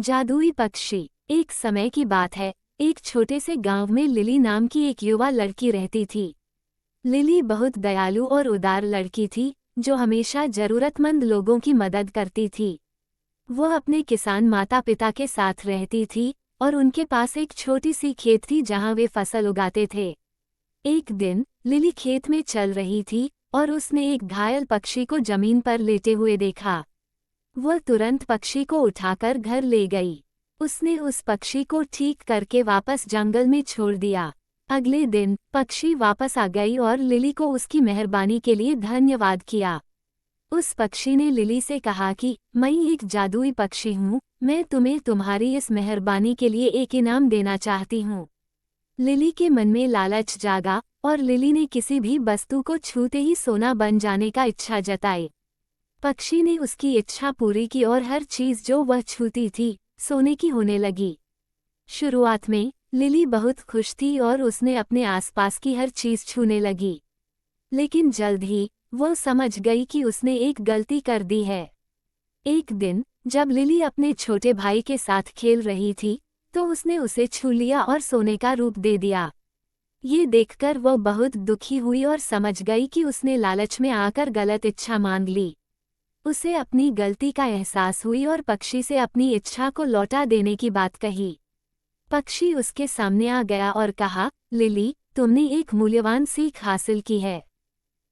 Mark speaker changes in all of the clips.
Speaker 1: जादुई पक्षी। एक समय की बात है, एक छोटे से गांव में लिली नाम की एक युवा लड़की रहती थी। लिली बहुत दयालु और उदार लड़की थी, जो हमेशा जरूरतमंद लोगों की मदद करती थी। वह अपने किसान माता पिता के साथ रहती थी और उनके पास एक छोटी सी खेत थी जहां वे फसल उगाते थे। एक दिन लिली खेत में चल रही थी और उसने एक घायल पक्षी को जमीन पर लेटे हुए देखा। वह तुरंत पक्षी को उठाकर घर ले गई। उसने उस पक्षी को ठीक करके वापस जंगल में छोड़ दिया। अगले दिन पक्षी वापस आ गई और लिली को उसकी मेहरबानी के लिए धन्यवाद किया। उस पक्षी ने लिली से कहा कि मैं एक जादुई पक्षी हूँ, मैं तुम्हें तुम्हारी इस मेहरबानी के लिए एक इनाम देना चाहती हूँ। लिली के मन में लालच जागा और लिली ने किसी भी वस्तु को छूते ही सोना बन जाने का इच्छा जताई। पक्षी ने उसकी इच्छा पूरी की और हर चीज जो वह छूती थी सोने की होने लगी। शुरुआत में लिली बहुत खुश थी और उसने अपने आसपास की हर चीज छूने लगी। लेकिन जल्द ही वह समझ गई कि उसने एक गलती कर दी है। एक दिन जब लिली अपने छोटे भाई के साथ खेल रही थी तो उसने उसे छू लिया और सोने का रूप दे दिया। ये देखकर वह बहुत दुखी हुई और समझ गई कि उसने लालच में आकर गलत इच्छा मान ली। उसे अपनी गलती का एहसास हुई और पक्षी से अपनी इच्छा को लौटा देने की बात कही। पक्षी उसके सामने आ गया और कहा, लिली, तुमने एक मूल्यवान सीख हासिल की है।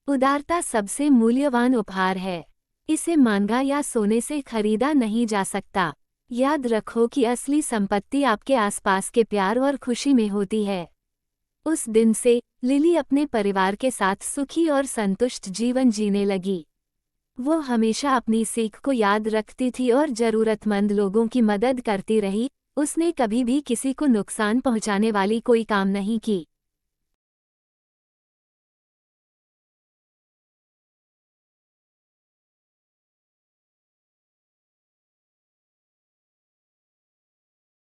Speaker 1: उदारता सबसे मूल्यवान उपहार है। इसे महंगा या सोने से खरीदा नहीं जा सकता। याद रखो कि असली संपत्ति आपके आसपास के प्यार और खुशी में होती है। उस दिन से लिली अपने परिवार के साथ सुखी और संतुष्ट जीवन जीने लगी। वो हमेशा अपनी सीख को याद रखती थी और जरूरतमंद लोगों की मदद करती रही। उसने कभी भी किसी को नुकसान पहुंचाने वाली कोई काम नहीं की।